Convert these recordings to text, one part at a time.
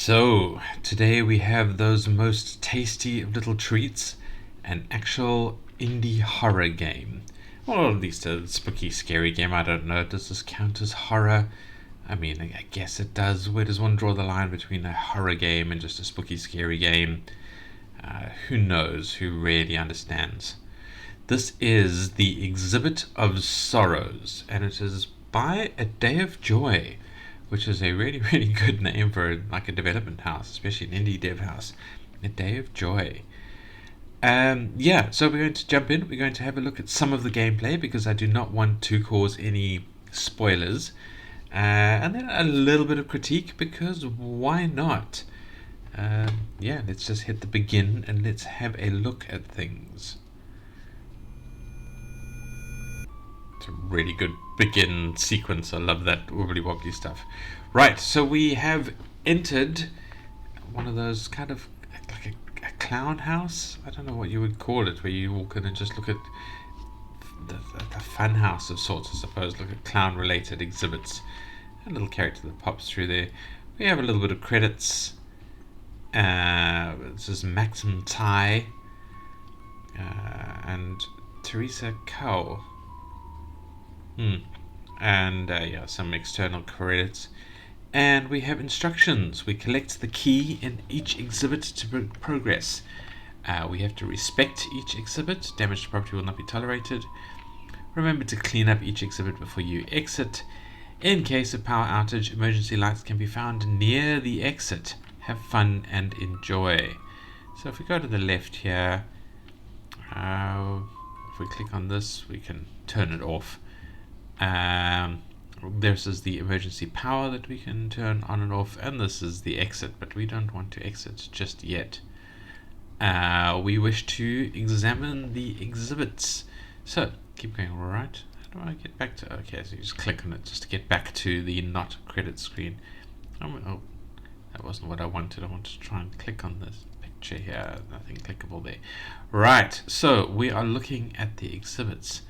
So, today we have those most tasty of little treats, an actual indie horror game. Well, at least a spooky, scary game. I don't know. Does this count as horror? I mean, I guess it does. Where does one draw the line between a horror game and just a spooky, scary game? Who knows? Who really understands? This is the Exhibit of Sorrows, and it is by A Day of Joy, which is a really, really good name for like a development house, especially an indie dev house. A Day of Joy. So we're going to jump in. We're going to have a look at some of the gameplay because I do not want to cause any spoilers. And then a little bit of critique because why not? Let's just hit the begin and let's have a look at things. It's a really good begin sequence. I love that wibbly wobbly stuff. Right, so we have entered one of those kind of like a clown house. I don't know what you would call it, where you walk in and just look at the fun house of sorts, I suppose. Look at clown related exhibits. A little character that pops through there. We have a little bit of credits. This is Maxim Tai and Teresa Cow. And some external credits. And we have instructions. We collect the key in each exhibit to progress. We have to respect each exhibit. Damaged property will not be tolerated. Remember to clean up each exhibit before you exit. In case of power outage, emergency lights can be found near the exit. Have fun and enjoy. So if we go to the left here, if we click on this, we can turn it off. This is the emergency power that we can turn on and off, and this is the exit, but we don't want to exit just yet. We wish to examine the exhibits. So, keep going right. How do I get back to... Okay, so you just click on it just to get back to the not credit screen. Oh, that wasn't what I wanted. I wanted to try and click on this picture here. Nothing clickable there. Right, so we are looking at the exhibits.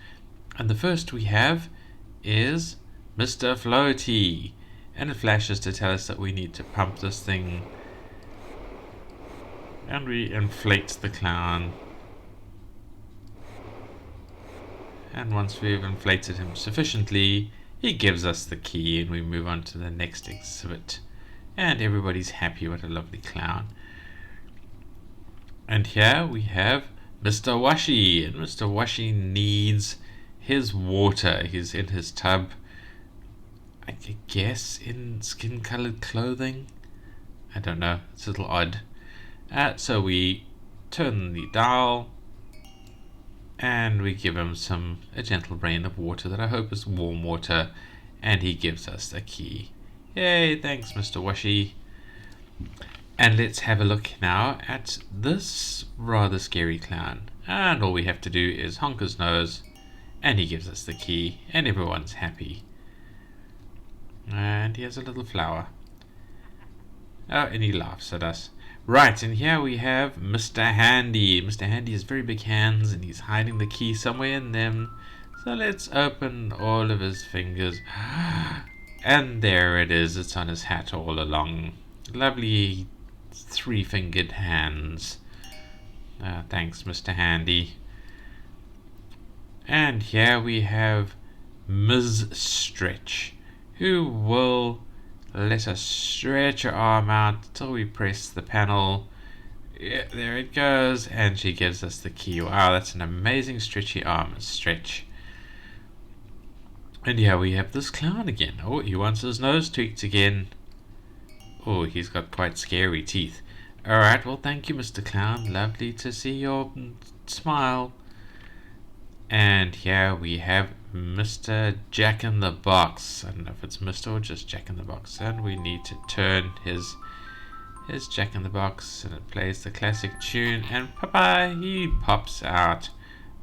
And the first we have is Mr. Floaty, and it flashes to tell us that we need to pump this thing, and we inflate the clown, and once we've inflated him sufficiently, he gives us the key and we move on to the next exhibit, and everybody's happy. What a lovely clown. And here we have Mr. Washi, and Mr. Washi needs his water. He's in his tub, I guess in skin-colored clothing. I don't know, it's a little odd. So we turn the dial and we give him a gentle rain of water that I hope is warm water, and he gives us the key. Yay, thanks Mr. Washi. And let's have a look now at this rather scary clown, and all we have to do is honk his nose and he gives us the key, and everyone's happy. And he has a little flower. Oh, and he laughs at us. Right, and here we have Mr. Handy. Mr. Handy has very big hands, and he's hiding the key somewhere in them. So let's open all of his fingers. And there it is. It's on his hat all along. Lovely three-fingered hands. Thanks, Mr. Handy. And here we have Ms. Stretch, who will let us stretch her arm out till we press the panel. Yeah, there it goes, and she gives us the key. Wow, that's an amazing stretchy arm, Stretch. And here we have this clown again. Oh, he wants his nose tweaked again. Oh, he's got quite scary teeth. Alright, well thank you, Mr. Clown. Lovely to see your smile. And here we have Mr. Jack in the Box. I don't know if it's Mr. or just Jack in the Box. And we need to turn his Jack in the Box, and it plays the classic tune, and bye-bye, he pops out.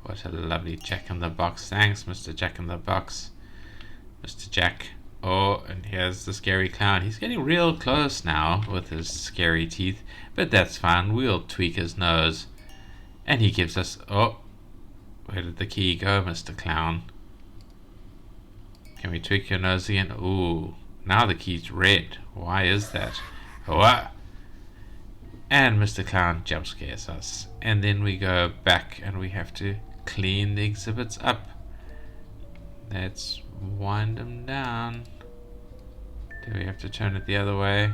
What a lovely Jack in the Box. Thanks, Mr. Jack in the Box. Mr. Jack. Oh, and here's the scary clown. He's getting real close now with his scary teeth, but that's fine. We'll tweak his nose. And he gives us... Oh, where did the key go, Mr. Clown? Can we tweak your nose again? Ooh, now the key's red. Why is that? What? And Mr. Clown jump scares us. And then we go back and we have to clean the exhibits up. Let's wind them down. Do we have to turn it the other way?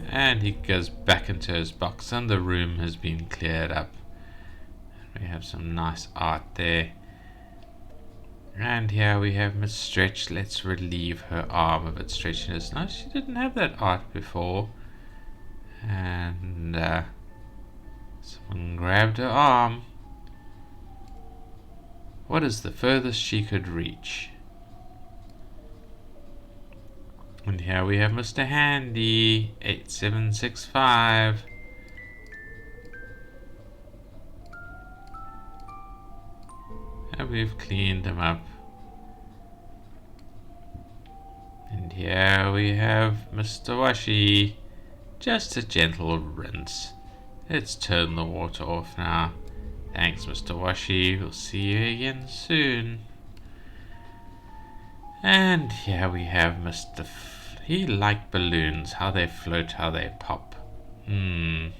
And he goes back into his box and the room has been cleared up. We have some nice art there. And here we have Miss Stretch. Let's relieve her arm of its stretchiness. No, she didn't have that art before. And someone grabbed her arm. What is the furthest she could reach? And here we have Mr. Handy, 8765. And we've cleaned him up. And here we have Mr. Washi. Just a gentle rinse. Let's turn the water off now. Thanks, Mr. Washi. We'll see you again soon. And here we have Mr. He liked balloons. How they float, how they pop. Are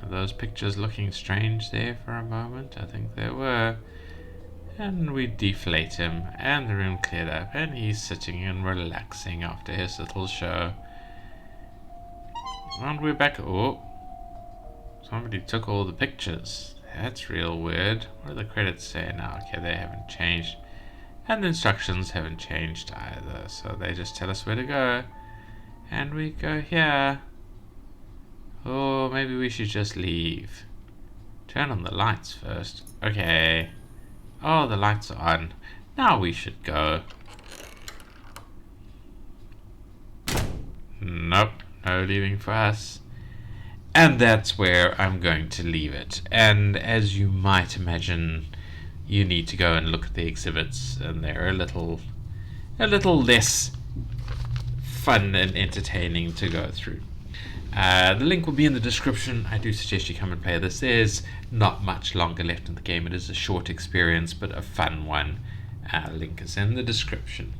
those pictures looking strange there for a moment? I think they were. And we deflate him, and the room cleared up, and he's sitting and relaxing after his little show. And we're back. Oh, somebody took all the pictures. That's real weird. What do the credits say now? Okay, they haven't changed. And the instructions haven't changed either, so they just tell us where to go. And we go here. Oh, maybe we should just leave. Turn on the lights first. Okay. Oh, the lights are on. Now we should go. Nope, no leaving for us. And that's where I'm going to leave it. And as you might imagine, you need to go and look at the exhibits, and they're a little less fun and entertaining to go through. The link will be in the description. I do suggest you come and play this. There's not much longer left in the game. It is a short experience, but a fun one. Link is in the description.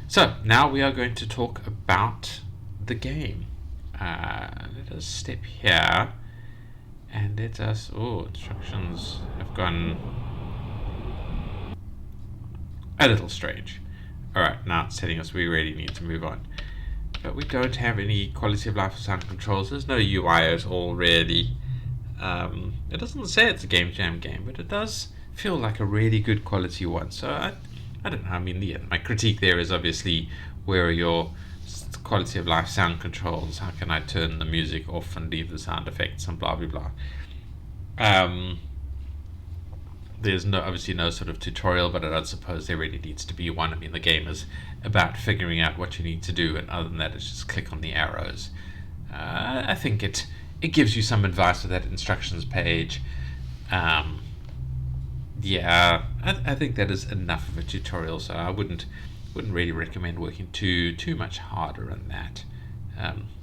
So now we are going to talk about the game. Let us step here and let us. Oh, instructions have gone a little strange. Alright, now it's telling us we really need to move on. But we don't have any quality of life or sound controls. There's no UI at all, really. It doesn't say it's a Game Jam game, but it does feel like a really good quality one. So I don't know. I mean, my critique there is obviously, where are your quality of life sound controls? How can I turn the music off and leave the sound effects and blah blah blah. There's obviously no sort of tutorial, but I don't suppose there really needs to be one. I mean, the game is about figuring out what you need to do, and other than that, it's just click on the arrows. I think it gives you some advice with that instructions page. Yeah, I think that is enough of a tutorial, so I wouldn't really recommend working too much harder on that.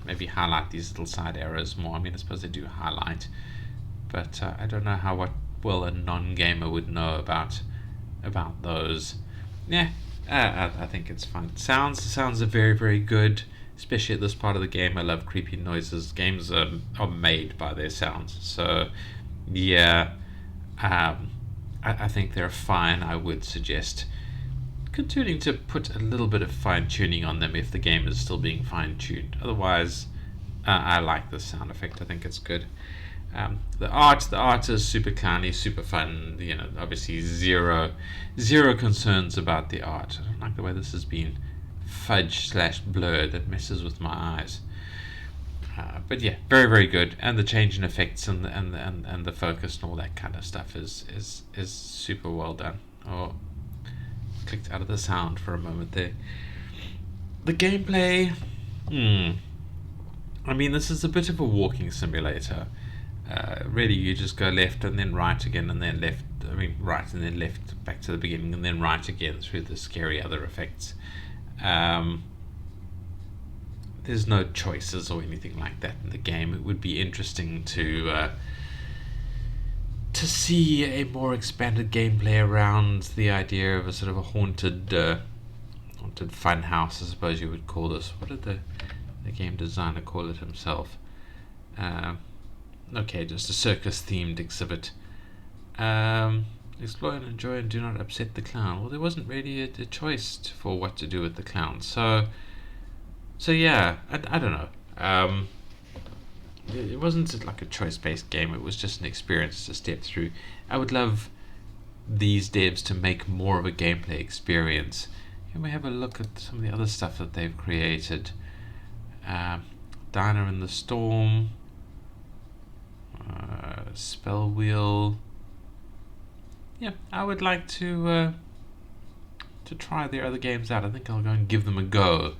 Maybe highlight these little side arrows more. I mean, I suppose they do highlight, but I don't know how a non-gamer would know about those. Yeah, I think it's fun. Sounds are very, very good, especially at this part of the game. I love creepy noises. Games are made by their sounds, so yeah, I think they're fine. I would suggest continuing to put a little bit of fine-tuning on them if the game is still being fine-tuned. Otherwise, I like the sound effect. I think it's good. The art is super clowny, super fun. You know, obviously zero concerns about the art. I don't like the way this has been fudged/blurred. That messes with my eyes. But yeah, very, very good. And the change in effects and the focus and all that kind of stuff is super well done. Oh, clicked out of the sound for a moment there. The gameplay, I mean, this is a bit of a walking simulator. Really, you just go left and then right again, and then left. I mean, right and then left, back to the beginning, and then right again through the scary other effects. There's no choices or anything like that in the game. It would be interesting to see a more expanded gameplay around the idea of a sort of a haunted haunted fun house, I suppose you would call this. What did the game designer call it himself? Okay, just a circus themed exhibit. Explore and enjoy and do not upset the clown. Well, there wasn't really a choice for what to do with the clown. So yeah, I don't know. It wasn't like a choice-based game. It was just an experience to step through. I would love these devs to make more of a gameplay experience. Can we have a look at some of the other stuff that they've created? Diner in the Storm, Spell Wheel. Yeah, I would like to try their other games out. I think I'll go and give them a go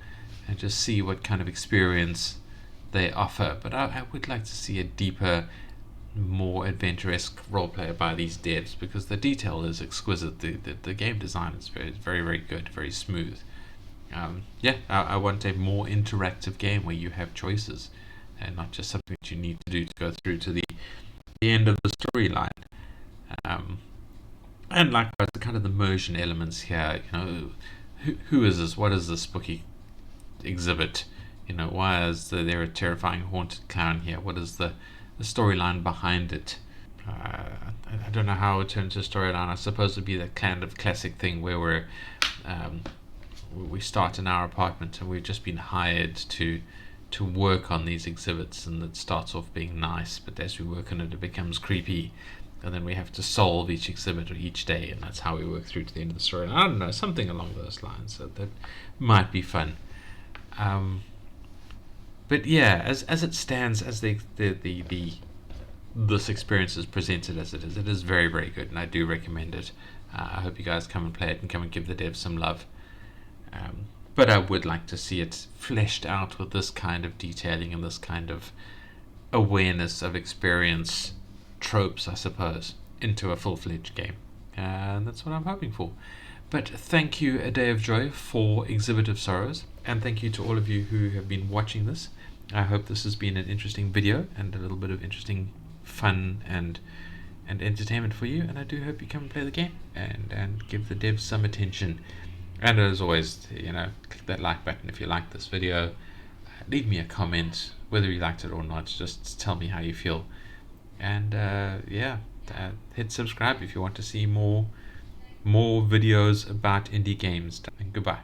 and just see what kind of experience they offer. But I would like to see a deeper, more adventurous roleplay by these devs, because the detail is exquisite. The game design is very, very, very good, very smooth. I want a more interactive game where you have choices and not just something that you need to do to go through to the end of the storyline. And likewise, the kind of immersion elements here. Who is this? What is this spooky exhibit? Why is there a terrifying haunted clown here? What is the storyline behind it? I don't know how it turns to storyline. I suppose it'd be that kind of classic thing where we start in our apartment and we've just been hired to work on these exhibits, and it starts off being nice, but as we work on it, it becomes creepy, and then we have to solve each exhibit each day, and that's how we work through to the end of the story. I don't know, something along those lines. So that might be fun. But yeah, as it stands, as this experience is presented as it is very, very good, and I do recommend it. I hope you guys come and play it and come and give the devs some love. But I would like to see it fleshed out with this kind of detailing and this kind of awareness of experience tropes, I suppose, into a full-fledged game. And that's what I'm hoping for. But thank you, A Day of Joy, for Exhibit of Sorrows, and thank you to all of you who have been watching this. I hope this has been an interesting video and a little bit of interesting fun and entertainment for you, and I do hope you come and play the game and give the devs some attention. And as always, click that like button if you like this video. Leave me a comment, whether you liked it or not. Just tell me how you feel. And hit subscribe if you want to see more videos about indie games. And goodbye.